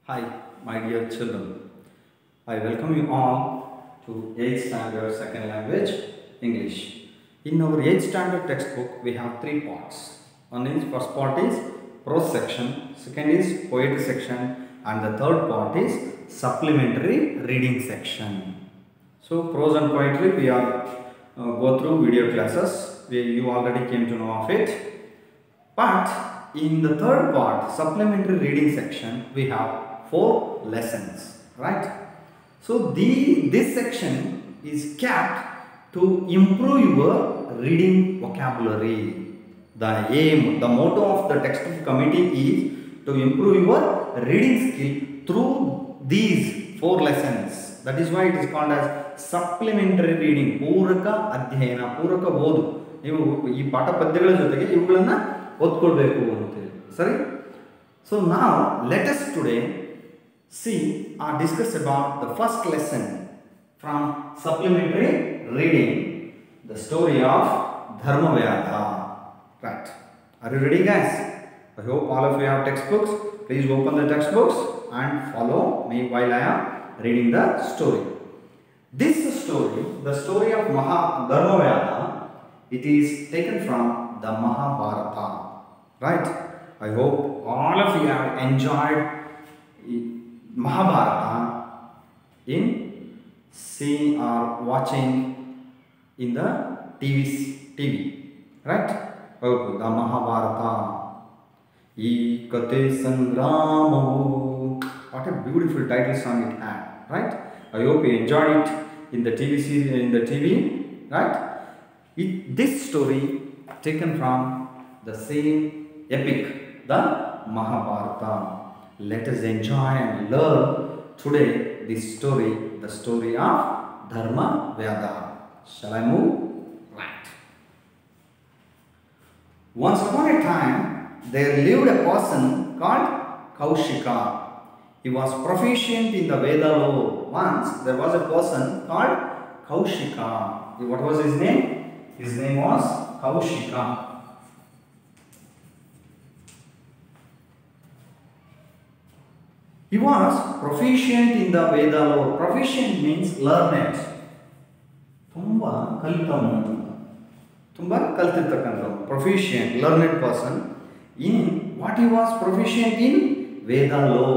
Hi, my dear children. I welcome you all to 8th standard second language English. In our 8th standard textbook, we have three parts. First part is prose section, second is poetry section, and the third part is supplementary reading section. So, prose and poetry, we are go through video classes. You already came to know of it. But in the third part, supplementary reading section, we have 4 lessons, right? So this section is kept to improve your reading vocabulary. The aim, the motto of the textbook committee is to improve your reading skill through these 4 lessons. That is why it is called as supplementary reading. ಪೂರಕ ಅಧ್ಯಯನ, ಪೂರಕ ಓದು. ನೀವು ಈ ಪಾಠ ಪದ್ಯಗಳ ಜೊತೆಗೆ ಇವುಗಳನ್ನು ಓದ್ಕೊಳ್ಬೇಕು ಅಂತೇಳಿ. ಸರಿ? So now let us today see or discuss about the first lesson from supplementary reading, the story of Dharmavyada. Right? Are you ready, guys? I hope all of you have textbooks. Please open the textbooks and follow me while I am reading the story. This story, the story of Dharmavyada, it is taken from the Mahabharata. Right? I hope all of you have enjoyed Mahabharata in seeing or watching in the TV, right? Oh, the Mahabharata. Ekate Sangramavu. What a beautiful title song it had, right? I hope you enjoyed it in the TV series, in the TV, right? This story taken from the same epic, the Mahabharata. Let us enjoy and learn today this story, the story of Dharmavyada. Shall I move? Right. Once upon a time, there lived a person called Kaushika. He was proficient in the Veda law. Once there was a person called Kaushika. What was his name? His name was Kaushika. He was proficient in the Veda law. Proficient means learned. Tumba kaltirtakkantam. Proficient, learned person. In what he was proficient in? Veda law.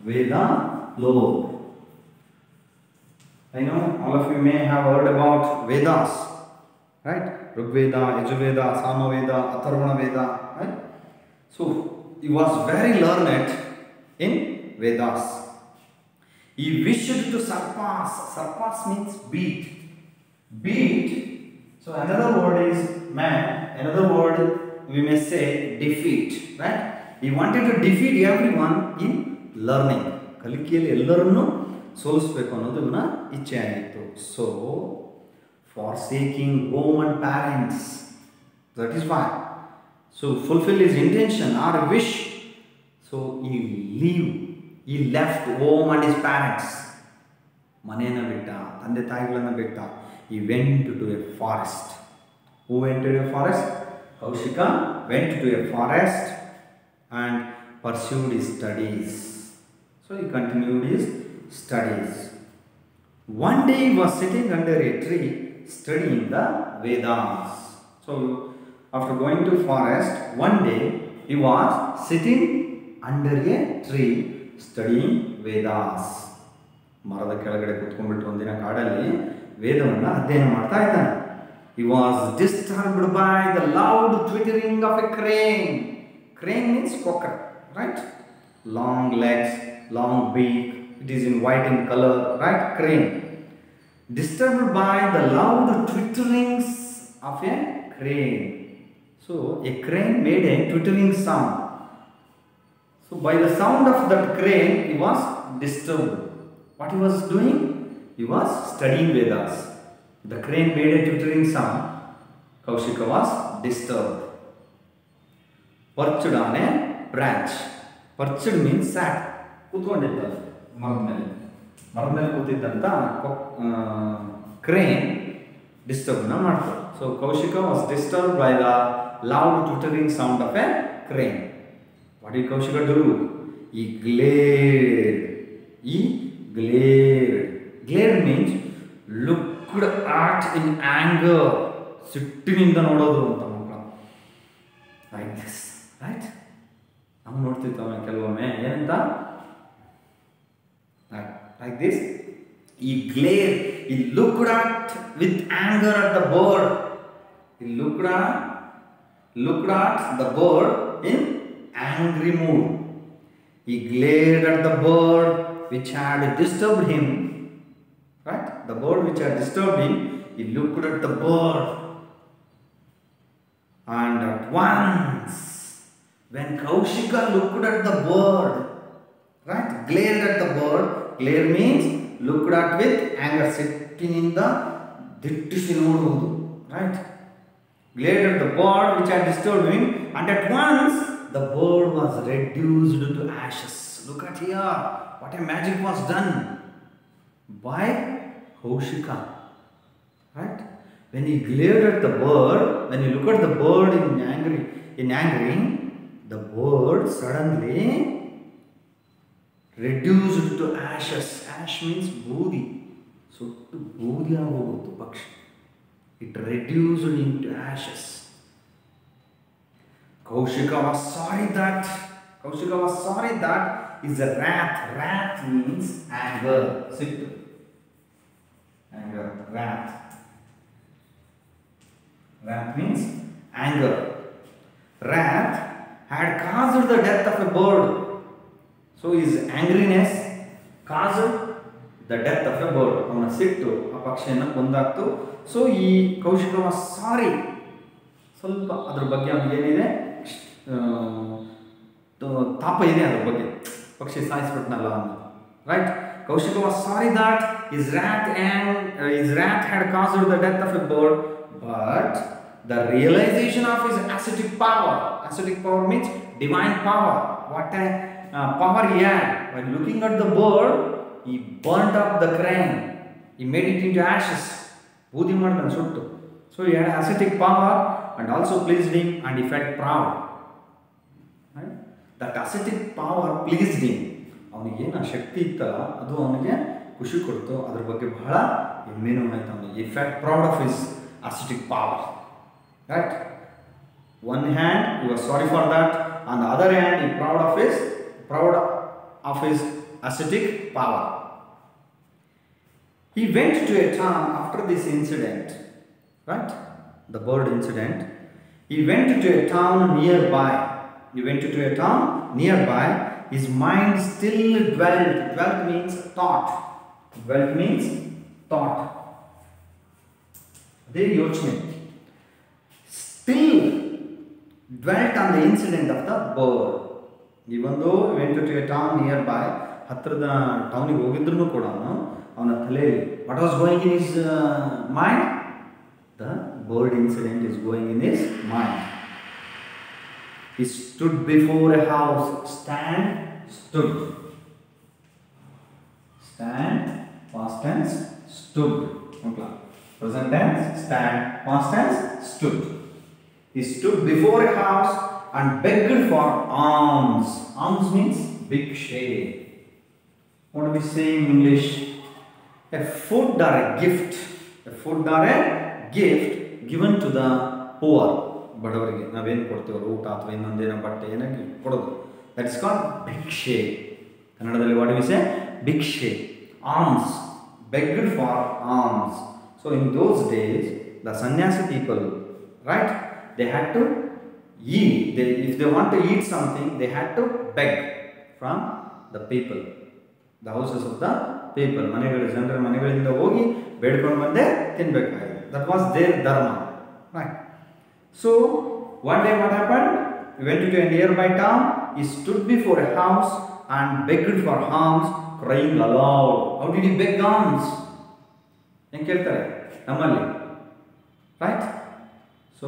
Veda law. I know all of you may have heard about Vedas, right? Rigveda, Yajurveda, Samaveda, Atharvana Veda, right? So he was very learned in Vedas. He wished to surpass. Surpass means beat. Beat. So another word is man. Another word we may say defeat. Right? He wanted to defeat everyone in learning. ಕಲಿಕೆಯಲ್ಲಿ ಎಲ್ಲರನ್ನು ಸೋಲಿಸಬೇಕು ಅನ್ನೋದು ಇವನ ಇಚ್ಛೆ ಆಗಿತ್ತು. So forsaking home and parents. That is why. So fulfill his intention or wish. So he left home and his parents. Manena bitta, tande taigalana bitta. He went to a forest. Who went to a forest? Kaushika went to a forest and pursued his studies. So he continued his studies. One day he was sitting under a tree studying the Vedas. So after going to forest, one day he was sitting under a tree studying Vedas. ಮರದ ಕೆಳಗಡೆ ಕೂತ್ಕೊಂಡ್ಬಿಟ್ಟು ಒಂದಿನ ಕಾಡಲ್ಲಿ ವೇದವನ್ನು ಅಧ್ಯಯನ ಮಾಡ್ತಾ ಇದ್ದಾನೆ. He was disturbed by the loud twittering of a crane. Crane means cocker, right? Long legs, long beak. It is in white in color, right? Crane. Disturbed by the loud twitterings of a crane. So a crane made a twittering sound. So by the sound of that crane, he was disturbed. What he was doing? He was studying Vedas. The crane made a twittering sound. Kaushika was disturbed. Perched on a branch. Perched means sat. ಕೂತ್ಕೊಂಡಿದ್ದ ಮರದ ಮೇಲೆ ಕೂತಿದ್ದಂತ crane ಡಿಸ್ಟರ್ಬ್ನ ಮಾಡ್ತಾರೆ. So Kaushika was disturb by the loud twittering sound of a crane. What did Kaushika do? He glared. He glared. Glared means looked at in anger. ಸಿಟ್ಟಿನಿಂದ ನೋಡೋದು ಅಂತ ಮಕ್ಕಳು. Like this, right? ನಾವು ನೋಡ್ತಿರ್ತವೆ ಕೆಲವೊಮ್ಮೆ ಏನಂತ like this. He glared. He looked at with anger at the bird. He looked at the bird in angry mood. He glared at the bird which had disturbed him. Right? The bird which had disturbed him. He looked at the bird. And at once, when Kaushika looked at the bird, right? Glared at the bird. Glare means looked at with anger. Sittininda dittisi noduvudu. Right? Glared at the bird which had disturbed him, and at once the bird was reduced to ashes. Look at here, what a magic was done by Kaushika. Right? When he glared at the bird, when you look at the bird in anger, the bird suddenly reduced to ashes. Ash means booty. So to booty agogodu pakshi. It reduced into ashes. Kaushika was sorry that is a wrath. Wrath means anger. Sittu. Anger. Wrath. Wrath means anger. Wrath had caused the death of a bird. So his angriness caused the death of a bird. ಅವನ ಸಿಟ್ಟು ಆ ಪಕ್ಷಿಯನ್ನು ಕೊಂದಾಕ್ತು. So ಈ Kaushika was ಸಾರಿ. ಸ್ವಲ್ಪ ಅದ್ರ ಬಗ್ಗೆ ಅವನಿಗೆ ಏನಿದೆ ತಾಪ ಇದೆ ಅದ್ರ ಬಗ್ಗೆ, ಪಕ್ಷಿ ಸಾಯಿಸ್ಬಿಟ್ನಲ್ಲ ಅಂತ. Right? Kaushika was sorry that his wrath had caused the death of a bird, but the realization of his ascetic power means divine power. What a power he had. When looking at the bird, he burnt up the crane. He made it into ashes. Boothi madana suttu. So he had ascetic power and also pleased him, and he felt proud. Right? That ascetic power pleased him. ಅವನಿಗೆ ಏನು ಶಕ್ತಿ ಇತ್ತಲ್ಲ ಅದು ಅವನಿಗೆ ಖುಷಿ ಕೊಡ್ತು. ಅದ್ರ ಬಗ್ಗೆ ಬಹಳ ಹೆಮ್ಮೆನೂ ಆಯ್ತು ಅವನಿಗೆ. he felt proud of his ascetic power. Right? One hand he was sorry for that, on the other hand he proud of his ascetic power. He went to a town after this incident, right? The bird incident. He went to a town nearby. His mind still dwelt. Dwelt means thought. They yochne. Still dwelt on the incident of the bird. Even though he went to a town nearby, ಹತ್ತಿರದ ಟೌನಿಗೆ ಹೋಗಿದ್ರು ಕೂಡ ಅವನ ತಲೆಯಲ್ಲಿ what was going in his mind? The bird incident is going in his mind. He stood before a house. Stand, stood. Stand, past tense, stood. Okay. Present tense, stand, past tense, stood. He stood before a house and begged for alms. Alms means bhikshe. What do we say in English? A food or a gift. A food or a gift given to the poor. ಬಡವರಿಗೆ ನಾವೇನು ಕೊಡ್ತೀವೋ ಊಟ ಅಥವಾ ಇನ್ನೊಂದೇನೋ ಬಟ್ಟೆ ಏನಾಗಿ ಕೊಡೋದು, that is called ಭಿಕ್ಷೆ. ಕನ್ನಡದಲ್ಲಿ what we say? ಭಿಕ್ಷೆ. Alms, begged for alms. So in those days the sanyasi people, right, they had to eat. If they want to eat something, they had to beg from the people, the houses of the people. ಮನೆಗಳ ಜನರ ಮನೆಗಳಿಂದ ಹೋಗಿ ಬೇಡ್ಕೊಂಡು ಬಂದೇ ತಿನ್ಬೇಕಾಗಿದೆ. That was their dharma, right? So one day what happened? He went to a nearby town. He stood before a house and begged for alms, crying aloud. How did he beg alms? ಹೆಂಗೆ ಕೇಳ್ತಾರೆ ನಮ್ಮಲ್ಲಿ, right? So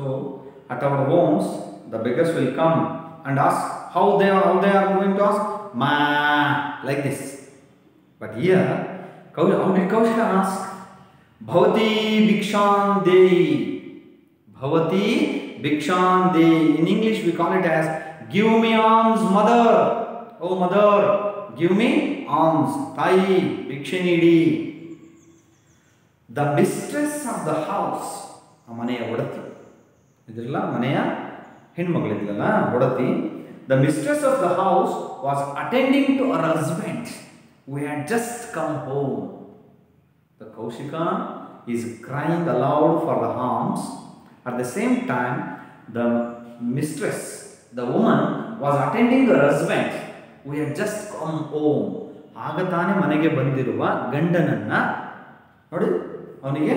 at our homes the beggars will come and ask how they are going to ask ma, like this. But here how did Kaushika ask? Bhavati bhiksham dehi. Bhavati bhiksham dehi. In English we call it as give me alms mother. Oh mother, give me alms. Tayi, bhikshe needi. The mistress of the house, ಮನೆಯ ಒಡತಿ ಇದ್ರಲ್ಲ, ಮನೆಯ ಹೆಣ್ಮಗಳಿದ್ಲಲ್ಲ ಒಡತಿ. The mistress of the house was attending to her husband who had just come home. The Kaushika is crying aloud for the alms. At the same time, the mistress, the woman, was attending her husband who had just come home. ಆಗ ತಾನೇ ಮನೆಗೆ ಬಂದಿರುವ ಗಂಡನನ್ನ ನೋಡಿ, ಅವನಿಗೆ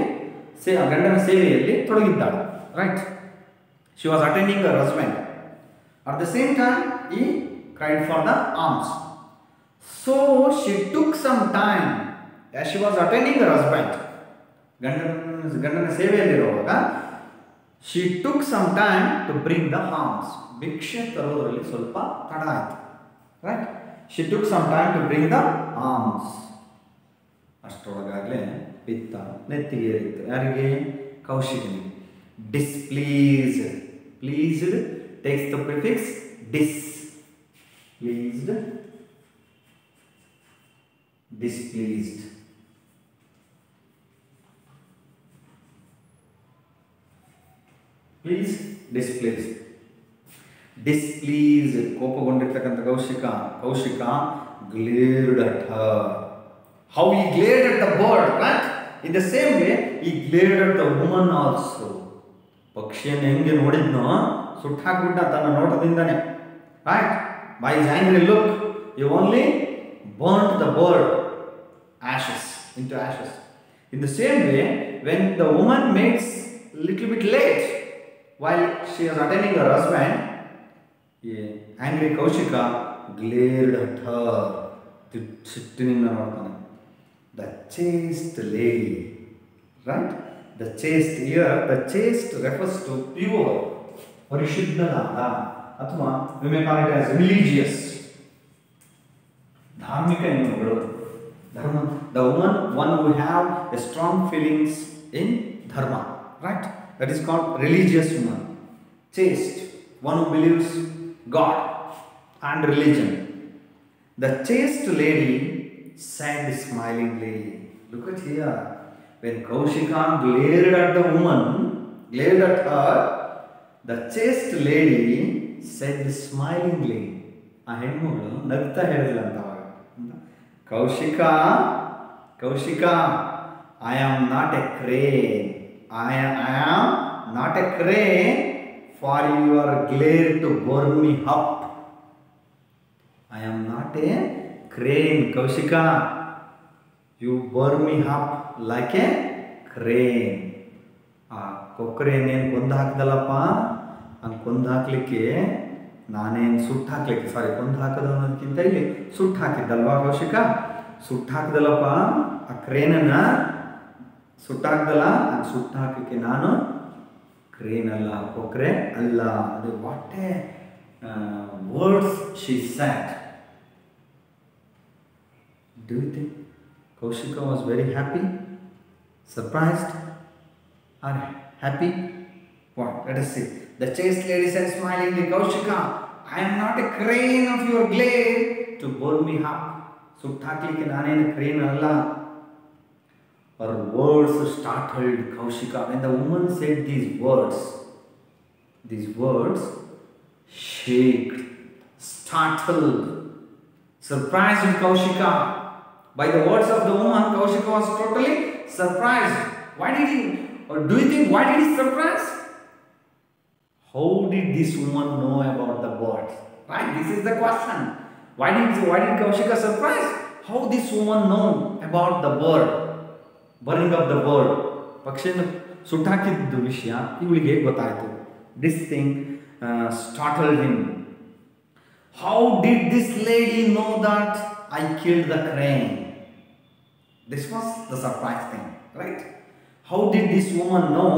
ಗಂಡನ ಸೇವೆಯಲ್ಲಿ ತೊಡಗಿದ್ದಾಳೆ. Right, she was attending her husband. At the same time he cried for the alms. So she took some time as she was attending her husband. ಗಂಡನ ಸೇವೆಯಲ್ಲಿರುವಾಗ she took some time to bring the alms. ಭಿಕ್ಷೆ ತರೋದ್ರಲ್ಲಿ ಸ್ವಲ್ಪ ತಡ ಆಯಿತು. Right, she took some time to bring the alms. ಅಷ್ಟರೊಳಗಾಗಲೇ ಪಿತ್ತ ನೆತ್ತಿಗೆ ಏರಿತ್ತು. ಯಾರಿಗೆ? ಕೌಶಿಕನಿಗೆ. Displeased. Pleased takes the prefix dis. Pleased, displeased. Please, displeased. Displeased, ಕೋಪಗೊಂಡಿರ್ತಕ್ಕಂಥ Kaushika glared at her. How he glared at the bird, right? In the same way, he glared at the woman also. ಪಕ್ಷಿಯನ್ನು ಹೆಂಗೆ ನೋಡಿದ್ನೋ ಸುಟ್ಟು ಹಾಕಿಬಿಟ್ಟ ತನ್ನ ನೋಟದಿಂದನೇ. Right? By his angry look, he only burnt the bird into ashes. In the same way, when the woman makes a little bit late while she is attending her husband, angry Kaushika glared at her. The chaste lady, right? The chaste here, the chaste refers to pure, parishuddhada, ಅಥವಾ we may call it as religious, ಧಾರ್ಮಿಕ ಹೆಣ್ಣುಗಳು. The woman, one who have a strong feelings in dharma, right? That is called religious woman. Chaste, one who believes God and religion. The chaste lady said smilingly. Look at here. When Kaushika glared at the woman, glared at her, the chaste lady said smilingly. ಆ ಹೆಣ್ಮಗಳು ನಗ್ತಾ ಹೇಳಿದ್ಲಂತ ಅವಾಗ. Kaushika, I am not a crane. I am not a crane for your glare to burn me up. I am not a crane, Kaushika. You burn me up like a crane. ಆ ಕೊಕ್ಕರೆಯನ್ನೇನು ಕೊಂದು ಹಾಕಿದಲ್ಲಪ್ಪ, ಹಂಗೆ ಕೊಂದು ಹಾಕ್ಲಿಕ್ಕೆ ನಾನೇನು ಸುಟ್ಟು ಹಾಕ್ಲಿಕ್ಕೆ, ಕೊಂದು ಹಾಕೋದು ಅನ್ನೋದಕ್ಕಿಂತ ಇಲ್ಲಿ ಸುಟ್ಟು ಹಾಕಿದ್ದಲ್ವಾ ಕೌಶಿಕ? ಸುಟ್ಟು ಹಾಕಿದಲ್ಲಪ್ಪ ಆ ಕ್ರೇನನ್ನು, ಸುಟ್ಟಾಕ್ದಲ್ಲ, ಅದು ಸುಟ್ಟು ಹಾಕಲಿಕ್ಕೆ ನಾನು ಕ್ರೇನ್ ಅಲ್ಲ, ಕೊಕ್ಕರೆ ಅಲ್ಲ. ಅದು what a words she said. Do you think Kaushika was very happy, surprised, or happy? What? Let us see. The chaste lady said smilingly, Kaushika, I am not a crane of your glare to burn me up. ಸುಟ್ಟಾಕ್ಲಿಕ್ಕೆ ನಾನೇನು crane ಅಲ್ಲ. Her words startled Kaushika. When the woman said these words shook, startled, surprised Kaushika. By the words of the woman, Kaushika was totally surprised. Do you think why did he surprise? How did this woman know about the birds? Right? This is the question. Why did Kaushika surprise? How this woman know about the bird? Burning up the bird. ಪಕ್ಷಿಯನ್ನು ಸುಟ್ಟಾಕಿದ್ದು ವಿಷಯ ಇವಳಿಗೆ ಗೊತ್ತಾಯಿತು. This thing startled him. How did this lady know that I killed the crane? This was the surprise thing, right? How did this woman know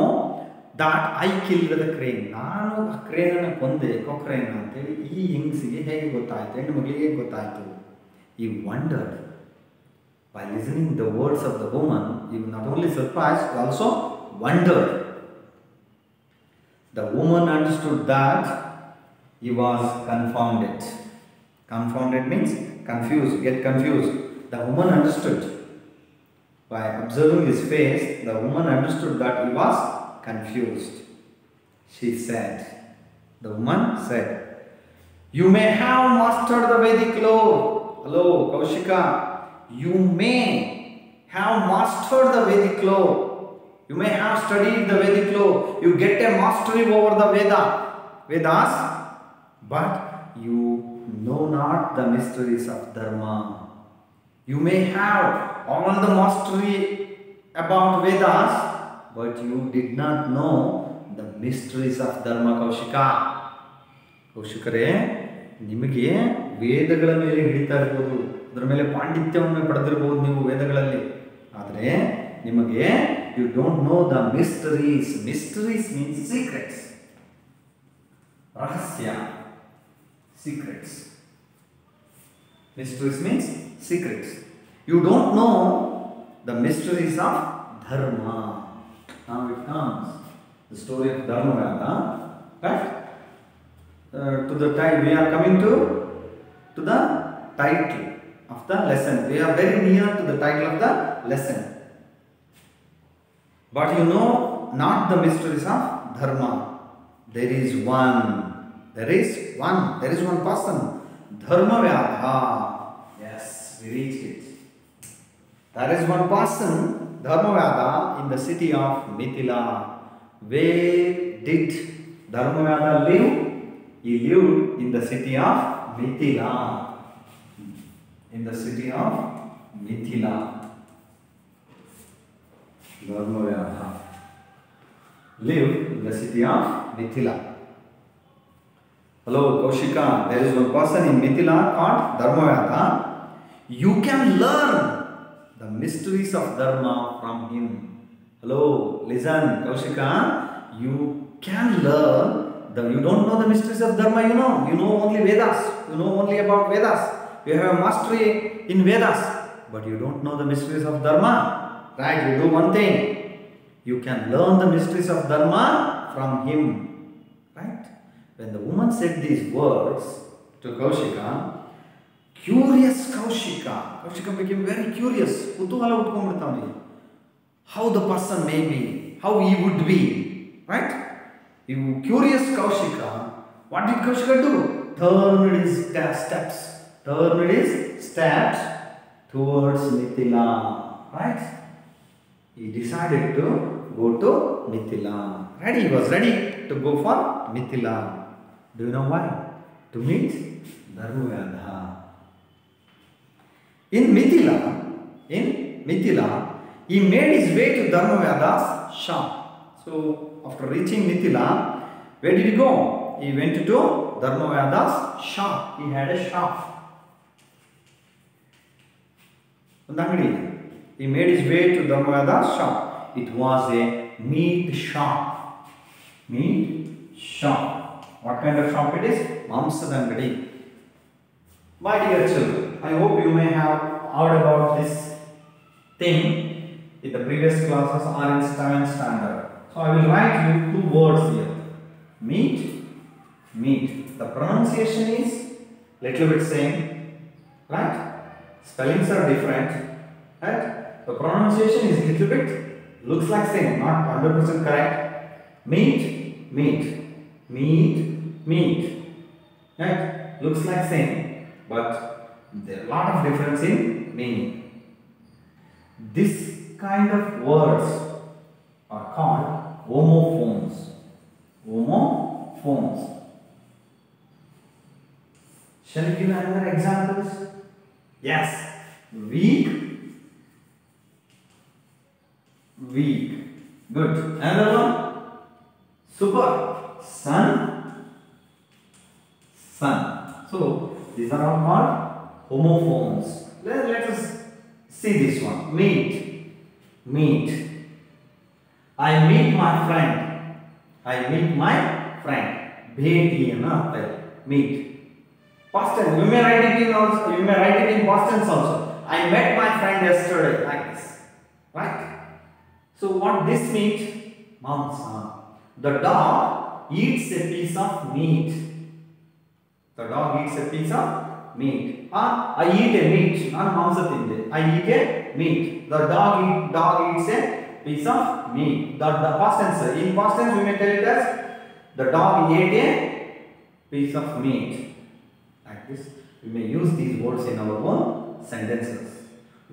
that I killed the crane? ನಾನು ಆ ಕ್ರೇನನ್ನು ಕೊಂದೆ, ಕೊಕ್ರೇನ್ ಅಂತೇಳಿ ಈ ಹೆಂಗಸಿಗೆ ಹೇಗೆ ಗೊತ್ತಾಯಿತು, ಹೆಣ್ಣು ಮಗಳಿಗೆ ಹೇಗೆ ಗೊತ್ತಾಯಿತು? He wondered. By listening the words of the woman, he was not only surprised, but also wondered. The woman understood that he was confounded. Confounded means confused, get confused. The woman understood. By observing his face, the woman understood that he was confused. She said, the woman said, "You may have mastered the Vedic law." Hello, Kaushika. You may have mastered the Vedic law. You may have studied the Vedic law. You get a mastery over the Vedas, but you know not the mysteries of Dharma. You may have all the mastery about Vedas, but you did not know the mysteries of Dharma, Kaushika. ಕೌಶಿಕರೇ, ನಿಮಗೆ ವೇದಗಳ ಮೇಲೆ ಹಿಡಿತಾ ಇರ್ಬೋದು, ಅದರ ಮೇಲೆ ಪಾಂಡಿತ್ಯವನ್ನು ಪಡೆದಿರಬಹುದು ನೀವು ವೇದಗಳಲ್ಲಿ, ಆದರೆ ನಿಮಗೆ you don't know the mysteries. Mysteries means secrets, ರಹಸ್ಯ, secrets. Mysteries means secrets. You don't know the mysteries of Dharma. Now it comes the story of Dharmavada. Right? To the time we are coming to the title of the lesson. We are very near to the title of the lesson. But you know not the mysteries of Dharma. There is one person. Dharmavada. Yes, we reached it. There is one person, Dharmavada, in the city of Mithila. Where did Dharmavada live? He lived in the city of Mithila. In the city of Mithila. Dharmavada lived in the city of Mithila. Hello, Kaushika. There is one person in Mithila called Dharmavada. You can learn the mysteries of Dharma from him. Hello, listen, Kaushika. You can learn. You don't know the mysteries of Dharma. You know only Vedas. You know only about Vedas. You have a mastery in Vedas, but you don't know the mysteries of Dharma. Right? You do one thing. You can learn the mysteries of Dharma from him. Right? When the woman said these words to Kaushika, curious Kaushika became very curious. Kutuhala utkondirtavani. How the person may be, how he would be, right? Curious Kaushika. What did Kaushika do? Turned his steps towards Mithila, right? He decided to go to Mithila. He was ready to go for Mithila. Do you know why? To meet Dharmavada. In Mithila, he made his way to Dharmavada's shop. So, after reaching Mithila, where did he go? He went to Dharmavada's shop. He had a shop. He made his way to Dharmavada's shop. It was a meat shop. Meat shop. What kind of shop it is? Mamsadangadi. My dear children, I hope you may have heard about this thing in the previous classes or in 7th standard. So I will write you 2 words here. Meat. The pronunciation is little bit same, right? Spellings are different, right? The pronunciation is little bit looks like same, not 100% correct. Meat. Right? Looks like same, but there are a lot of difference in meaning. This kind of words are called homophones. Shall we give another examples? Yes. Weak. Good. Another one. Super. Sun. So these are all called homophones. Let us see this one. Meet. I meet my friend. Bheti na meet. Past tense. You may write it in past tense also. I met my friend yesterday, like this. Right? So what this means? Mamsa. The dog eats a piece of meat. meat. I eat a meat. ನಾನು ಮಾಂಸ ತಿಂದೆ. I eat a meat. The dog eats a piece of meat. The past tense. In past tense we may tell it as the dog ate a piece of meat. Like this, we may use these words in our own sentences.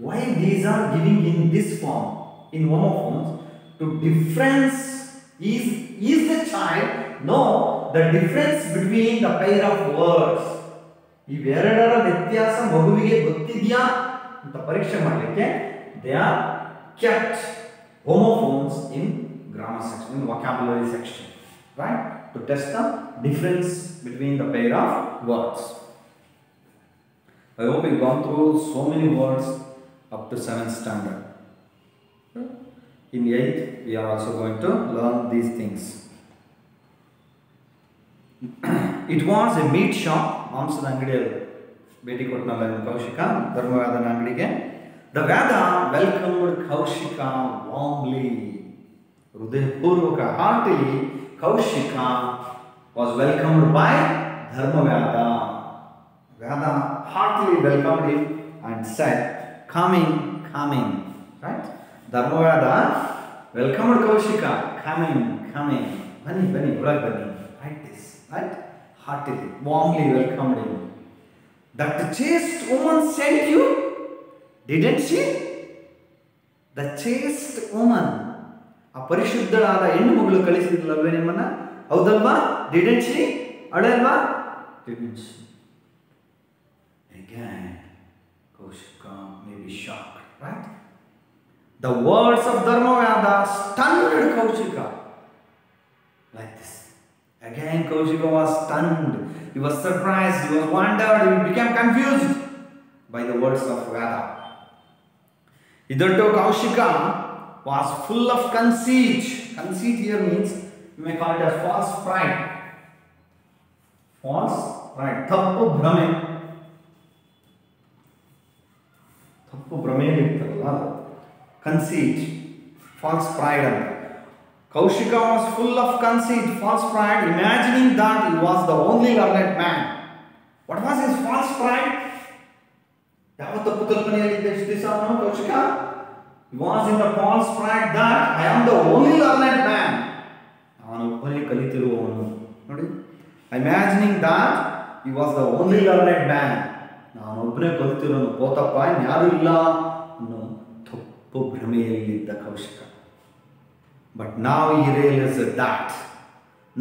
Why these are giving in this form, in homophones, to difference is the child know the difference between the pair of words. ಇವೆರಡರ ವ್ಯತ್ಯಾಸ ಮಗುವಿಗೆ ಗೊತ್ತಿದೆಯಾ ಅಂತ ಪರೀಕ್ಷೆ ಮಾಡಲಿಕ್ಕೆ they are kept homophones in grammar section, in vocabulary section, right, to test the difference between the pair of words. I hope you've gone through so many words up to 7th standard. In 8th we are also going to learn these things. It was a meat shop. ಮಾಂಸದ ಅಂಗಡಿಯಲ್ಲಿ ಭೇಟಿ ಕೊಟ್ಟನಲ್ಲ ಕೌಶಿಕ ಧರ್ಮವ್ಯಾದನ ಅಂಗಡಿಗೆ. The Vyada welcomed Kaushika warmly. ಹೃದಯಪೂರ್ವಕ heartily Kaushika was welcomed by Dharmavyada. Vyada heartily welcomed him and said, coming. Right? Dharmavyada welcomed Kaushika. Coming. Bani, urag bani. Like this. Right? Heartily, warmly welcomed him. That chaste woman sent you, didn't she? The chaste woman, ಆ ಪರಿಶುದ್ಧಳಾದ ಹೆಣ್ಣು ಮಗಳು ಕಳಿಸಿದ್ಲಲ್ವೇ ನಿಮ್ಮನ್ನ, ಹೌದಲ್ವಾ? Didn't she? ಅಳಲ್ವಾ? Didn't she? Again, Kaushika may be shocked, right? The words of Dharmavyada stunned Kaushika. Like this. Again, Kaushika was stunned. He was surprised. He was wondered. He became confused by the words of Vyada. Hitherto Kaushika was full of conceit. Conceit here means, you may call it as false pride. False pride. Thappu brame irtalla. Conceit. False pride. Kaushika was full of conceit, false pride, imagining that he was the only learned man. What was his false pride? ಯಾವ ತಪ್ಪು ಕಲ್ಪನೆಯಲ್ಲಿದ್ದ Kaushika? He was in the false pride that I am the only learned man. ನಾನೊಬ್ಬನೇ ಕಲಿತಿರುವವನು. ನೋಡಿ, imagining that he was the only learned man. ನಾನೊಬ್ಬನೇ ಕಲಿತಿರೋನು, ಪೋತಪ್ಪ ಯಾರು ಇಲ್ಲ ಅನ್ನೋ ತಪ್ಪು ಭ್ರಮೆಯಲ್ಲಿದ್ದ Kaushika. But now he realizes that.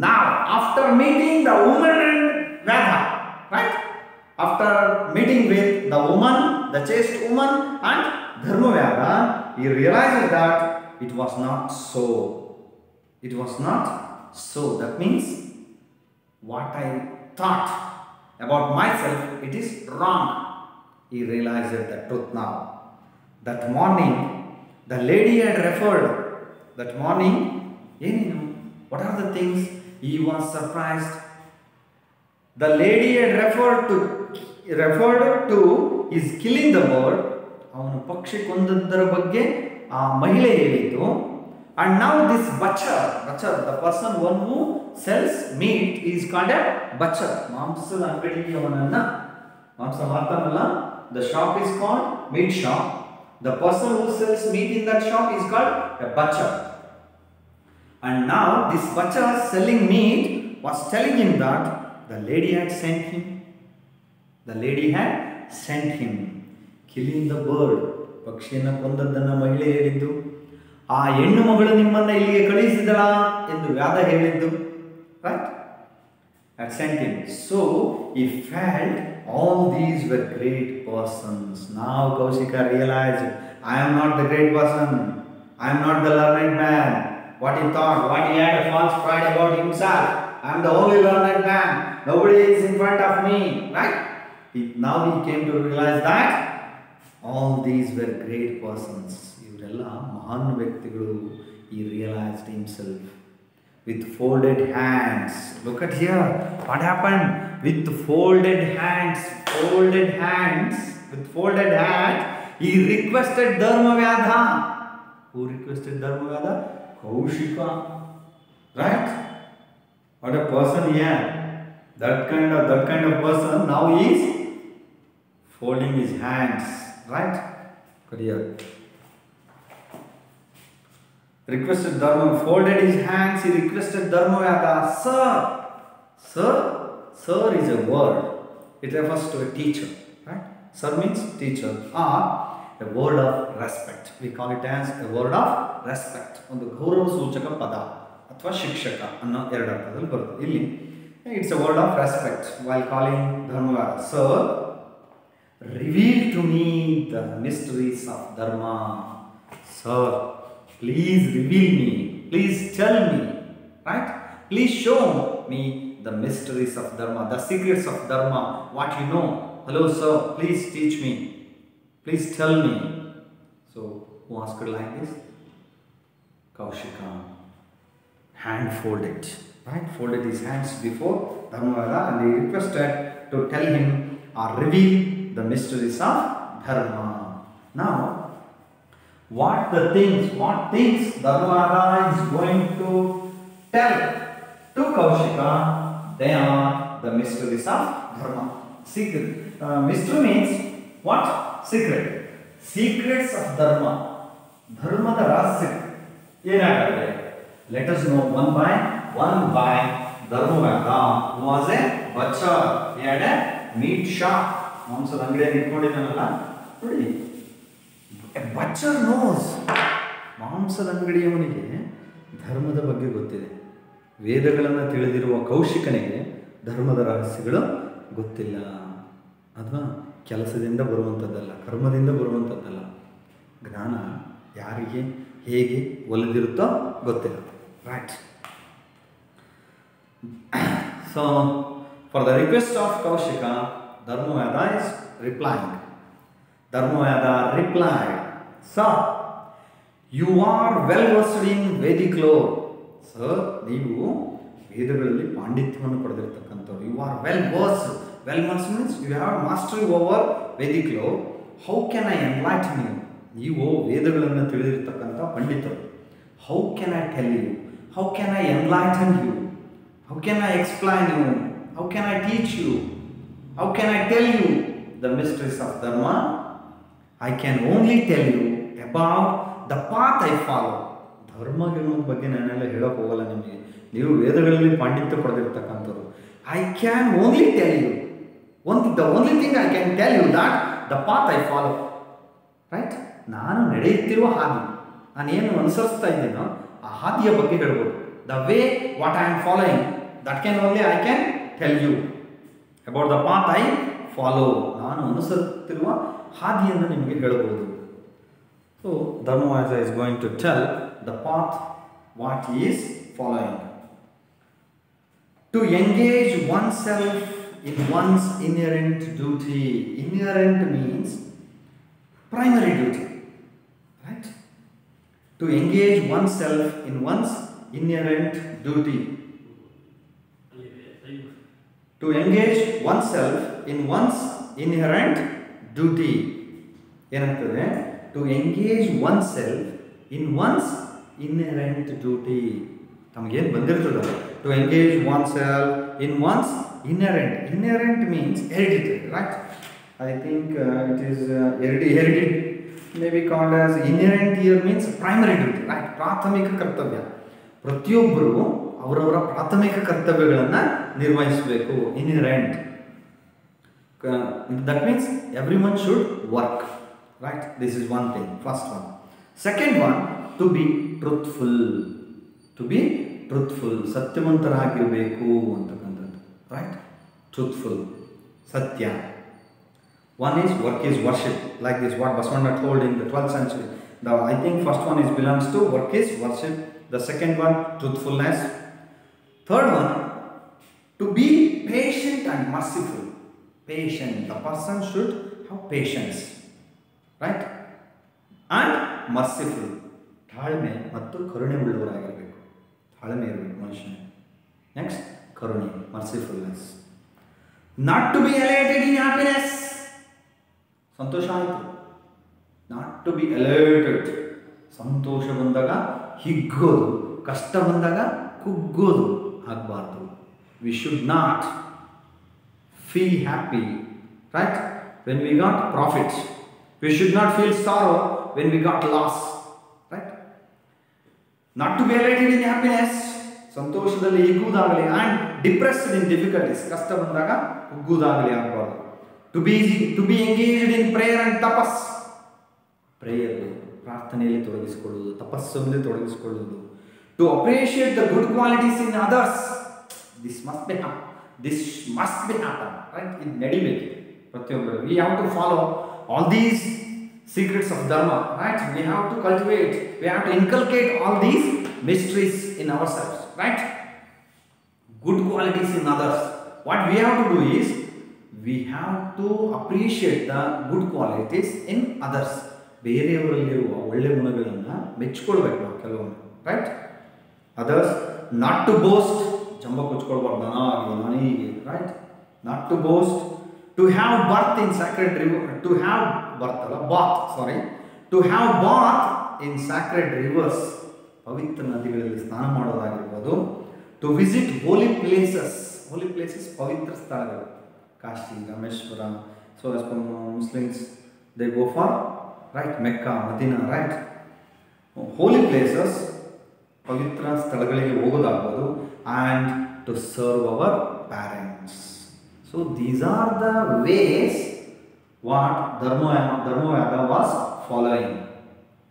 Now, after meeting the woman and Vyada, right? After meeting with the woman, the chaste woman and Dharmavyada, he realizes that it was not so. It was not so. That means what I thought about myself, it is wrong. He realizes the truth now. That morning, the lady had referred. That morning, what are the things he was surprised? The lady had referred to his killing the bird. ಅವನು ಪಕ್ಷಿ ಕೊಂದದ್ದರ ಬಗ್ಗೆ ಆ ಮಹಿಳೆ ಹೇಳಿದ್ದು. And now this butcher, the person one who sells meat is called a butcher. ಮಾಂಸದ ಅಂಗಡಿಗೆ ಅವನನ್ನ ಮಾಂಸ ಮಾರ್ತಾನಲ್ಲ, the shop is called meat shop. The person who sells meat in that shop is called a butcher. And now this butcher selling meat was telling him that the lady had sent him. The lady had sent him. Killing the bird. ಪಕ್ಷಿಯನ್ನು ಕೊಂದದ್ದನ್ನು ಮಹಿಳೆ ಹೇಳಿದ್ದು. ಆ ಹೆಣ್ಣು ಮಗಳು ನಿಮ್ಮನ್ನ ಇಲ್ಲಿಗೆ ಕಳಿಸಿದಳ ಎಂದು ವ್ಯಾದ ಹೇಳಿದ್ದು. Right? Had sent him. So he felt all these were great persons. Now Kaushika realized, I am not the great person. I am not the learned man. What he thought, what he had a false pride about himself. I am the only learned man. Nobody is in front of me. Right? Now he came to realize that all these were great persons. ಇವರೆಲ್ಲ ಮಹಾನ್ ವ್ಯಕ್ತಿಗಳು. He realized himself. With folded hands. Look at here. What happened? With folded hands. With folded hands. He requested Dharmavyada. Who requested Dharmavyada? Kaushika. Right? What a person he had. That kind of person now he is folding his hands, right? Career. Requested Dharma, folded his hands, he requested Dharmavada, Sir. Sir, sir is a word. It refers to a teacher, right? Sir means teacher, or a word of respect. We call it as a word of respect. ಒಂದು ಗೌರವ ಸೂಚಕ ಪದ ಅಥವಾ ಶಿಕ್ಷಕ ಅನ್ನೋ ಎರಡು ಅರ್ಥದಲ್ಲಿ ಬರುತ್ತೆ. ಇಲ್ಲಿ it's a word of respect while calling Dharmavada, Sir, reveal to me the mysteries of Dharma. Sir, please reveal me, please tell me, right? Please show me the mysteries of Dharma, the secrets of Dharma, what you know. Hello sir, please teach me, please tell me. So who asked it like this? Kaushika. Hand folded, right? Folded his hands before Dharmavada and he requested to tell him or reveal the mysteries of Dharma. Now, what things Dharmavada is going to tell to Kaushika, they are the mysteries of Dharma. Secret. Mystery means what? Secret. Secrets of Dharma. Dharma the rahasya. Let us know one by Dharmavada, who was a butcher. He had a meat shop. ಮಾಂಸದ ಅಂಗಡಿಯನ್ನು ಇಟ್ಕೊಂಡಿದ್ದಾನಲ್ಲ ನೋಡಿ. A butcher knows. ಮಾಂಸದ ಅಂಗಡಿಯವನಿಗೆ ಧರ್ಮದ ಬಗ್ಗೆ ಗೊತ್ತಿದೆ. ವೇದಗಳನ್ನು ತಿಳಿದಿರುವ ಕೌಶಿಕನಿಗೆ ಧರ್ಮದ ರಹಸ್ಯಗಳು ಗೊತ್ತಿಲ್ಲ. ಅಥವಾ ಕೆಲಸದಿಂದ ಬರುವಂಥದ್ದಲ್ಲ, ಕರ್ಮದಿಂದ ಬರುವಂಥದ್ದಲ್ಲ. ಜ್ಞಾನ ಯಾರಿಗೆ ಹೇಗೆ ಒಲಿದಿರುತ್ತೋ ಗೊತ್ತಿಲ್ಲ. Right. So for the request of Kaushika, Dharmavada is replying. Dharmavada replied, Sir, you are well versed in Vedic lore. Sir, ನೀವು ವೇದಗಳಲ್ಲಿ ಪಾಂಡಿತ್ಯವನ್ನು ಪಡೆದಿರತಕ್ಕಂಥವ್ರು. You are well versed. Well versed means you have mastery over Vedic lore. How can I enlighten you? ನೀವು ವೇದಗಳನ್ನು ತಿಳಿದಿರತಕ್ಕಂಥ ಪಂಡಿತರು. How can I tell you? How can I enlighten you? How can I explain you? How can I teach you? How can I tell you the mysteries of Dharma? I can only tell you about the path I follow. ಧರ್ಮಗಳ ಬಗ್ಗೆ ನಾನೆಲ್ಲ ಹೇಳೋಕೆ ಹೋಗಲ್ಲ ನಿಮಗೆ. ನೀವು ವೇದಗಳಲ್ಲಿ ಪಾಂಡಿತ್ಯ ಪಡೆದಿರ್ತಕ್ಕಂಥವ್ರು. I can only tell you. The only thing I can tell you that the path I follow. Right? ನಾನು ನಡೆಯುತ್ತಿರುವ ಹಾದಿ, ನಾನೇನು ಅನುಸರಿಸ್ತಾ ಇದ್ದೀನೋ ಆ ಹಾದಿಯ ಬಗ್ಗೆ ಹೇಳ್ಬೋದು. The way what I am following, that can only I can tell you. About the path I follow. ನಾನು ಅನುಸರಿಸುತ್ತಿರುವ ಹಾದಿಯನ್ನು ನಿಮಗೆ ಹೇಳಬಹುದು. So Dharmavada is going to tell the path what he is following. To engage oneself in one's inherent duty. Inherent means primary duty, right? To engage oneself in one's inherent duty. To engage oneself in one's inherent duty. ಏನಂತದೆ? To engage oneself in one's inherent duty. ತಮಗೇನು ಬಂದಿರ್ತದೆ? To engage oneself in one's inherent. Inherent means hereditary, right? I think it is hereditary, maybe called as inherent here means primary duty, right? ಪ್ರಾಥಮಿಕ ಕರ್ತವ್ಯ. ಪ್ರತಿಯೊಬ್ಬರು ಅವರವರ ಪ್ರಾಥಮಿಕ ಕರ್ತವ್ಯಗಳನ್ನು ನಿರ್ವಹಿಸಬೇಕು. Inherent. That means everyone should work, right? This is one thing, first one. Second one, to be truthful. To be truthful. ಸತ್ಯವಂತರಾಗಿರಬೇಕು ಅಂತಕ್ಕಂಥದ್ದು, right? Truthful. ಸತ್ಯ. One is work is worship, like this what Basavana told in the 12th century. Now I think first one is belongs to work is worship. The second one, truthfulness. Third one, to be patient and merciful. Patient. The person should have patience, right? And merciful. ತಾಳ್ಮೆ ಮತ್ತು ಕರುಣೆ ಉಳ್ಳವರಾಗಿರಬೇಕು. ತಾಳ್ಮೆ ಇರಬೇಕು ಮನುಷ್ಯನ. Next, ಕರುಣೆ, mercifulness. Not to be elated in happiness. ಸಂತೋಷ ಆಯಿತು. Not to be elated. ಸಂತೋಷ ಬಂದಾಗ ಹಿಗ್ಗೋದು, ಕಷ್ಟ ಬಂದಾಗ ಕುಗ್ಗೋದು ಆಗಬಾರ್ದು. We should not feel happy, right? when we got profits. We should not feel sorrow when we got loss. Right? Not to be elated in happiness, ಸಂತೋಷದಲ್ಲಿ ಹಿಗ್ಗುವುದಾಗಲಿ, and depressed in difficulties, ಕಷ್ಟ ಬಂದಾಗ ಕುಗ್ಗುವುದಾಗಲಿ ಆಗಬಾರ್ದು. To be engaged in prayer and tapas. Prayer, ಪ್ರಾರ್ಥನೆಯಲ್ಲಿ ತೊಡಗಿಸಿಕೊಳ್ಳುವುದು, ತಪಸ್ಸಲ್ಲಿ ತೊಡಗಿಸಿಕೊಳ್ಳುವುದು. To appreciate the good qualities in others. This must be happen. Right? ಇದು ನಡಿಬೇಕು ಪ್ರತಿಯೊಬ್ಬರು. We have to follow all these secrets of dharma. Right? We have to cultivate. We have to inculcate all these mysteries in ourselves. Right? Good qualities in others. What we have to do is we have to appreciate the good qualities in others. ಬೇರೆಯವರಲ್ಲಿರುವ ಒಳ್ಳೆ ಗುಣಗಳನ್ನು ಮೆಚ್ಚಿಕೊಳ್ಬೇಕು ನಾವು ಕೆಲವೊಮ್ಮೆ. Right? Others, not to boast, ಜಂಬ ಕೊಚ್ಕೊಳ್ಬಾರ್ದು ನನಗೆ. Right? Not to boast, to have birth in sacred river, to have birth ಅಲ್ಲ bath, sorry, to have bath in sacred rivers, ಪವಿತ್ರ ನದಿಗಳಲ್ಲಿ ಸ್ನಾನ ಮಾಡೋದಾಗಿರ್ಬೋದು. ಟು ವಿಸಿಟ್ ಹೋಲಿ ಪ್ಲೇಸಸ್ ಪವಿತ್ರ ಸ್ಥಳಗಳು, Kashi, Rameshwara. So as per Muslims they go for, right, Mecca, Medina, right, holy places, ಪವಿತ್ರ ಸ್ಥಳಗಳಿಗೆ ಹೋಗೋದಾಗ್ಬೋದು. and to serve our parents. So these are the ways what Dharmavada was following.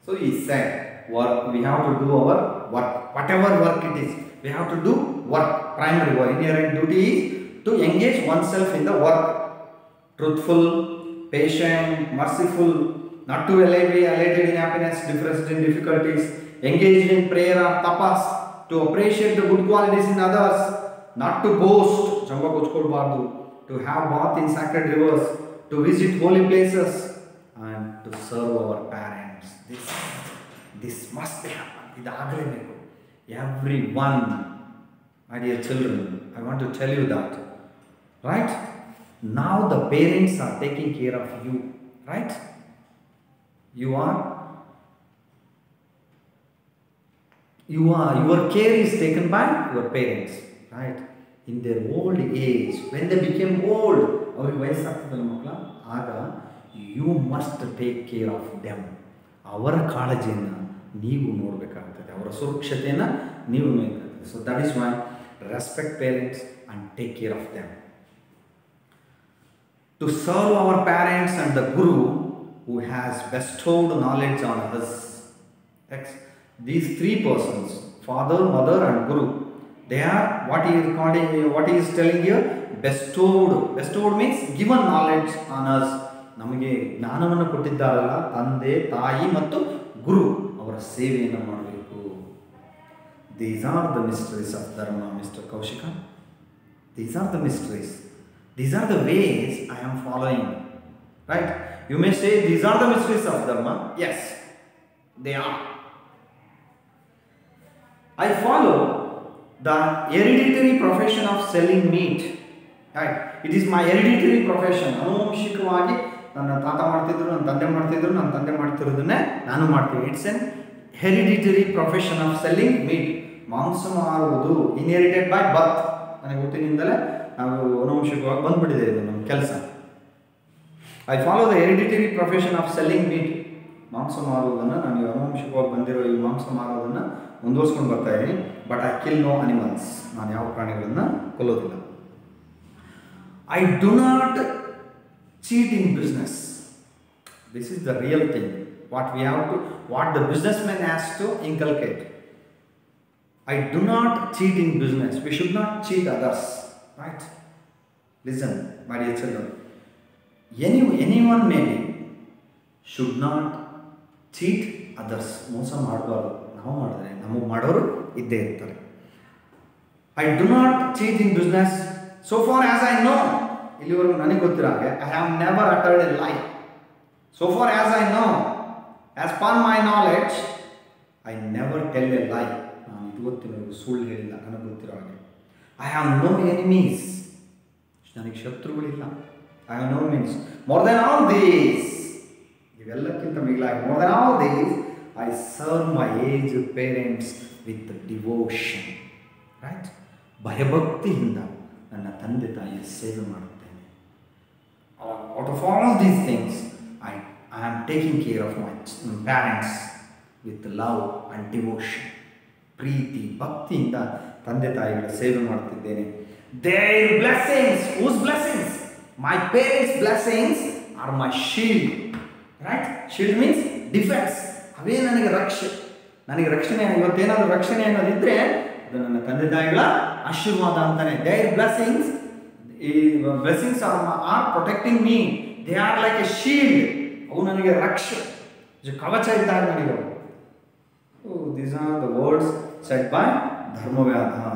So he said, work, we have to do our work, whatever work it is, we have to do work. Primary work, inherent duty is to engage oneself in the work. Truthful, patient, merciful, not to be elated in happiness, depressed in difficulties, engaged in prayer or tapas, to appreciate the good qualities in others, not to boast, jamba kochkolbardu, to have bath in sacred rivers, to visit holy places, and to serve our parents. This must be happen. Idagalebeku. Everyone, my dear children, I want to tell you that. Right? Now the parents are taking care of you. Right? Your care is taken by your parents. Right? In their old age, when they became old, ಅವ್ರಿಗೆ ವಯಸ್ಸಾಗ್ತದಲ್ಲ ಮಕ್ಕಳ, ಆಗ you must take care of them. ಅವರ ಕಾಳಜಿಯನ್ನು ನೀವು ನೋಡಬೇಕಾಗ್ತದೆ, ಅವರ ಸುರಕ್ಷತೆಯನ್ನು ನೀವು ನೋಡಬೇಕಾಗ್ತದೆ. So that is why respect parents and take care of them. To serve our parents and the Guru who has bestowed knowledge on us. These three persons, Father, Mother and Guru, they are what he is telling here, bestowed. Bestowed means given knowledge on us. ನಮಗೆ ಜ್ಞಾನವನ್ನು ಕೊಟ್ಟಿದ್ದಾರಲ್ಲ ತಂದೆ, ತಾಯಿ ಮತ್ತು ಗುರು, ಅವರ ಸೇವೆಯನ್ನು ಮಾಡಬೇಕು. These are the mysteries of Dharma, Mr. Kaushika. These are the mysteries. These are the ways I am following. Right? You may say these are the mysteries of Dharma. Yes, they are. I follow the hereditary profession of selling meat. Right? It is my hereditary profession. ಅನುವಂಶಿಕವಾಗಿ ನನ್ನ ತಾತ ಮಾಡ್ತಿದ್ರು, ನನ್ನ ತಂದೆ ಮಾಡ್ತಿದ್ರು, ನನ್ನ ತಂದೆ ಮಾಡ್ತಿರೋದನ್ನೇ ನಾನು ಮಾಡ್ತೀನಿ. It's an hereditary profession of selling meet. ಮಾಂಸ ಮಾರುವುದು ಇನ್ಹೆರಿಟೆಡ್ ಬೈ ಬರ್ತ್. ನನಗೆ ಹುಟ್ಟಿನಿಂದಲೇ ನಾವು ಅನುವಂಶಿಕವಾಗಿ ಬಂದ್ಬಿಟ್ಟಿದೆ ಇದು ನಮ್ಮ ಕೆಲಸ. I follow the hereditary profession of selling meet. ಮಾಂಸ ಮಾರುವುದನ್ನು, ನಾನು ಅನುವಂಶಿಕವಾಗಿ ಬಂದಿರೋ ಈ ಮಾಂಸ ಮಾರೋದನ್ನು ಮುಂದುವರ್ಸ್ಕೊಂಡು ಬರ್ತಾ ಇದ್ದೀನಿ. But I kill no animals. ನಾನು ಯಾವ ಪ್ರಾಣಿಗಳನ್ನು ಕೊಲ್ಲೋದಿಲ್ಲ. I do not cheat in business. This is the real thing. What the businessman has to inculcate. I do not cheat in business. We should not cheat others. Right? Listen, my dear children. Anyone maybe should not cheat others. ಮೋಸ ಮಾಡಬಾರ್ದು. ನಾವು ಮಾಡಿದ್ರೆ ನಮಗೆ ಮಾಡೋರು ಇದ್ದೇ ಇರ್ತಾರೆ. I do not cheat in business. So far as I know, ಇಲ್ಲಿವರೆಗೂ ನನಗೆ ಗೊತ್ತಿರೋ ಹಾಗೆ, I have never uttered a lie. So far as I know, as per my knowledge, I never tell a lie. ನಾನು ಇವತ್ತಿನವರೆಗೂ ಸುಳ್ಳು ಹೇಳಿಲ್ಲ ನನಗೆ ಗೊತ್ತಿರೋ ಹಾಗೆ. I have no enemies. ನನಗೆ ಶತ್ರುಗಳಿಲ್ಲ. I have no enemies. More than all these, ಇವೆಲ್ಲಕ್ಕಿಂತ ಮಿಗಿಲಾಗಿ, more than all these, I serve my aged parents with devotion. Right? ಭಯಭಕ್ತಿಯಿಂದ ನನ್ನ ತಂದೆ ತಾಯಿಯ ಸೇವೆ ಮಾಡುತ್ತೇನೆ. What out of all these things, I am taking care of my parents with love and devotion. ಪ್ರೀತಿ ಭಕ್ತಿಯಿಂದ ತಂದೆ ತಾಯಿಗಳ ಸೇವೆ ಮಾಡ್ತಿದ್ದೇನೆ. Their blessings, whose blessings? My parents' blessings are my shield. Right? Shield means defense. ಅವೇ ನನಗೆ ರಕ್ಷಣೆ. ಇವತ್ತೇನಾದರೂ ರಕ್ಷಣೆ ಅನ್ನೋದಿದ್ರೆ ಅದು ನನ್ನ ತಂದೆ ತಾಯಿಗಳ ಆಶೀರ್ವಾದ ಅಂತಾನೆ. Their blessings are protecting me. They are like a shield. ಅವು ನನಗೆ ಕವಚ ಇದ್ದಾರೆ ನನಗೆ. These are the words said by Dharmavyadha.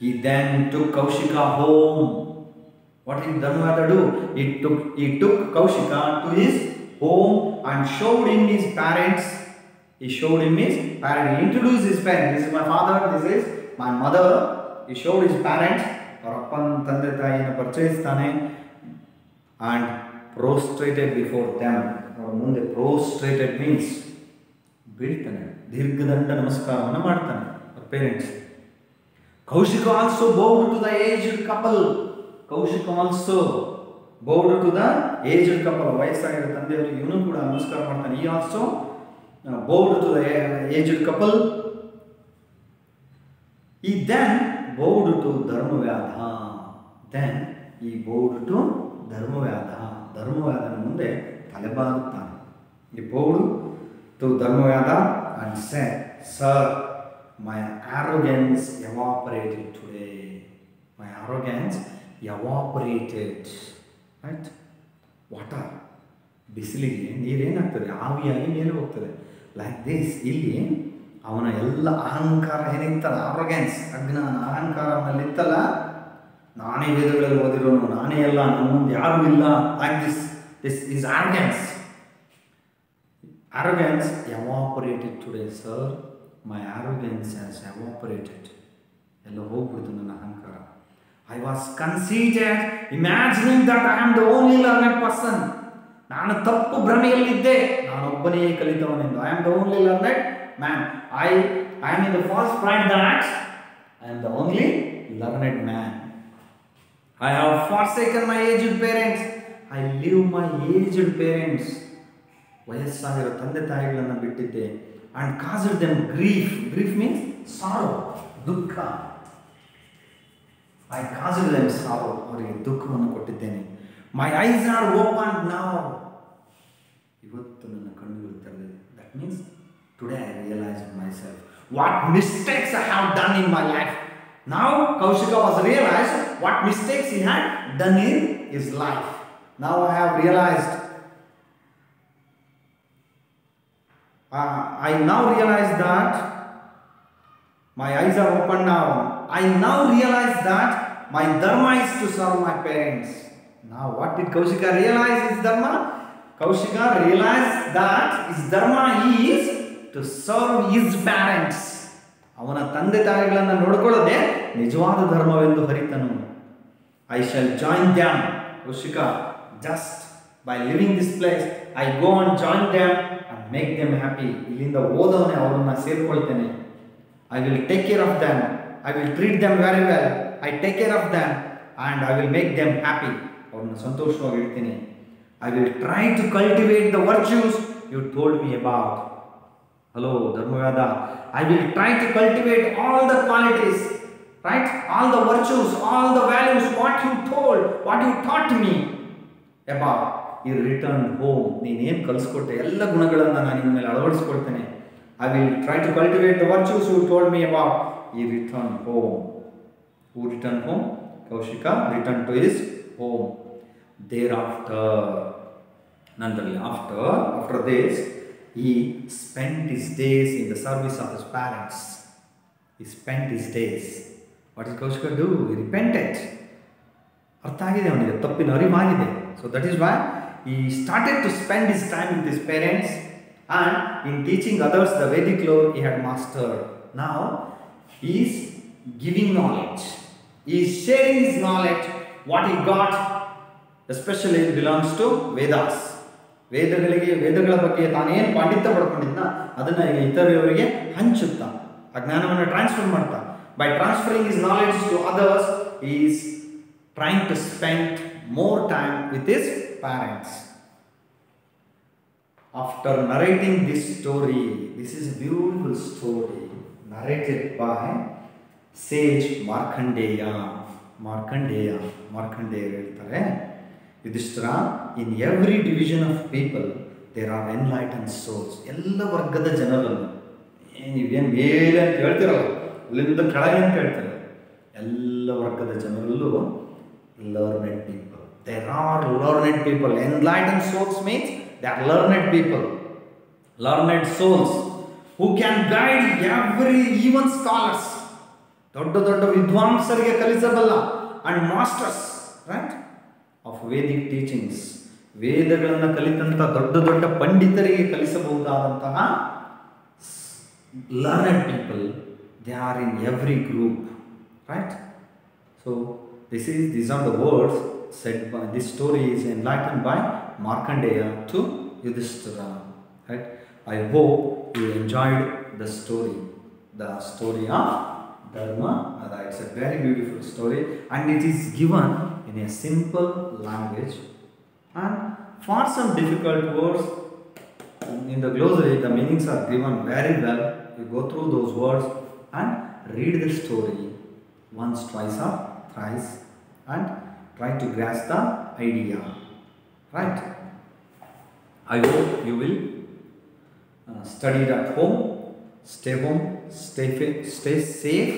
He then took Kaushika home. What did Dharmavyadha do? He took Kaushika to his home and showed him his parents. He introduced his parents. This is my father, this is my mother. He showed his parents. ಅವರ ಅಪ್ಪನ ತಂದೆ ತಾಯಿಯನ್ನು ಪರಿಚಯಿಸ್ತಾನೆ. And prostrated before them. ಅವರ ಮುಂದೆ prostrated means ಬೀಳ್ತಾನೆ, ದೀರ್ಘದಂಡ ನಮಸ್ಕಾರವನ್ನು ಮಾಡ್ತಾನೆ ಅವರ parents. Kaushika also bowed to the aged couple. ವಯಸ್ಸಾಗಿರೋ ತಂದೆಯವರಿಗೆ ಇವನು ಕೂಡ ನಮಸ್ಕಾರ ಮಾಡ್ತಾನೆ. He also bowed to the aged couple. He then bowed to Dharmavyadha. ಧರ್ಮವ್ಯಾಧನ ಮುಂದೆ ತಲೆಬಾಗುತ್ತಾನೆ. He bowed to Dharmavyadha and said, "Sir, my arrogance evaporated today." My arrogance evaporated. Right? Water. ಬಿಸಿಲಿಗೆ ನೀರೇನಾಗ್ತದೆ, ಆವಿಯಾಗಿ ಮೇಲೆ ಹೋಗ್ತದೆ. Like this, ಇಲ್ಲಿ ಅವನ ಎಲ್ಲ ಅಹಂಕಾರ ಏನಿತ್ತಲ್ಲ, ಆರೋಗ್ಯಾನ್ಸ್, ಅಜ್ಞಾನ, ಅಹಂಕಾರ ಅವನಲ್ಲಿತ್ತಲ್ಲ, ನಾನೇ ವೇದಗಳಲ್ಲಿ ಓದಿರೋನು, ನಾನೇ ಎಲ್ಲ, ನನ್ನ ಮುಂದೆ ಯಾರೂ ಇಲ್ಲ, like this is arrogance. Arrogance evaporated today, sir. My arrogance has evaporated. Hello, ಹೋಗ್ಬಿಡ್ತು ನನ್ನ ಅಹಂಕಾರ. I was conceited, imagining that I am the only learned person. ನಾನು ತಪ್ಪು ಭ್ರಮೆಯಲ್ಲಿದ್ದೆ, ನಾನೊಬ್ಬನೇ ಕಲಿತವನೆಂದು. I am the only learned man. I am in the false pride that I am the only learned man. I have forsaken my aged parents. I leave my aged parents. ವಯಸ್ಸಾಗಿರೋ ತಂದೆ ತಾಯಿಗಳನ್ನು ಬಿಟ್ಟಿದ್ದೆ. And caused them grief. Grief means sorrow, ದುಃಖ. I caused them sorrow. ಅವರಿಗೆ ದುಃಖವನ್ನು ಕೊಟ್ಟಿದ್ದೇನೆ. My eyes are opened now. ಇವತ್ತು ನನ್ನ ಕಣ್ಣುಗಳು ತೆರೆದಿದೆ. That means today I realized myself what mistakes I have done in my life. Now Kaushika was realized what mistakes he had done in his life. Now I have realized. I now realize that my eyes are open now. I now realize that my dharma is to serve my parents. Now what did Kaushika realize his dharma? Kaushika realized that his dharma is to serve his parents. ಅವನ ತಂದೆ ತಾಯಿಗಳನ್ನು ನೋಡಿಕೊಳ್ಳದೆ ನಿಜವಾದ ಧರ್ಮವೆಂದು ಹರಿತನು. I shall join them. Kaushika, just by living this place, I go and join them and make them happy. ಇಲ್ಲಿಂದ ಓದವನೇ ಅವರನ್ನು ಸೇರಿಕೊಳ್ತೇನೆ. I will take care of them. I will treat them very well. I take care of them and I will make them happy. ಅವರನ್ನು ಸಂತೋಷವಾಗಿ ಇಡ್ತೀನಿ. I will try to cultivate the virtues you told me about. Hello, Dharmavyadha. I will try to cultivate all the qualities, right? All the virtues, all the values, what you taught me about. You returned home. ನೀನೇನು ಕಲಿಸ್ಕೊಟ್ಟೆ ಎಲ್ಲ ಗುಣಗಳನ್ನು ನಾನು ನಿಮ್ಮ ಮೇಲೆ ಅಳವಡಿಸ್ಕೊಳ್ತೇನೆ. I will try to cultivate the virtues you told me about. He returned home. Who returned home? Kaushika returned to his home. Thereafter, ನಂತರಲ್ಲಿ after this, he spent his days in the service of his parents. He spent his days. What did Kaushika do? He repented. ಅರ್ಥ ಆಗಿದೆ ಅವನಿಗೆ, ತಪ್ಪಿನ ಅರಿವಾಗಿದೆ. So that is why he started to spend his time with his parents and in teaching others the Vedic lore he had mastered. Now he is giving knowledge. He is sharing his knowledge, what he got, especially it belongs to Vedas. ವೇದಗಳ ಬಗ್ಗೆ ತಾನೇನು ಪಾಂಡಿತ್ಯ ಪಡ್ಕೊಂಡಿದ್ದ ಅದನ್ನು ಇತರರಿಗೆ ಹಂಚುತ್ತಾ ಆ ಜ್ಞಾನವನ್ನು transfer ಮಾಡ್ತಾ. By transferring his knowledge to others, he is trying to spend more time with his parents. After narrating this story, this is a beautiful story narrated by sage Markandeya. Markandeya ಹೇಳ್ತಾರೆ Yudhishthira, in every division of people there are enlightened souls. ಎಲ್ಲ ವರ್ಗದ ಜನರನ್ನು ನೀವೇನು ಮೇಲೆ ಅಂತ ಹೇಳ್ತಿರಲ್ಲ, ಅಲ್ಲಿಂದ ಕೆಳಗೆ ಅಂತ ಹೇಳ್ತಾರೆ, ಎಲ್ಲ ವರ್ಗದ ಜನರಲ್ಲೂ learned people. There are learned people. Enlightened souls means they are learned people, learned souls who can guide every, even scholars, ದೊಡ್ಡ ದೊಡ್ಡ ವಿದ್ವಾಂಸರಿಗೆ ಕಲಿಸಬಲ್ಲ, and masters, right, of Vedic teachings. ವೇದಗಳನ್ನು ಕಲಿತಂಥ ದೊಡ್ಡ ದೊಡ್ಡ ಪಂಡಿತರಿಗೆ ಕಲಿಸಬಹುದಾದಂತಹ learned people, they are in every group, right? So these are the words said by, this story is enlightened by Markandeya to Yudhishthira, right? I hope you enjoyed the story of Dharma. It's a very beautiful story, and it is given in a simple language, and for some difficult words in the glossary the meanings are given very well. You go through those words and read the story once, twice or thrice and try to grasp the idea, right? I hope you will study it at home. Stay home, stay safe.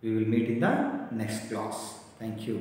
We will meet in the next class. Thank you.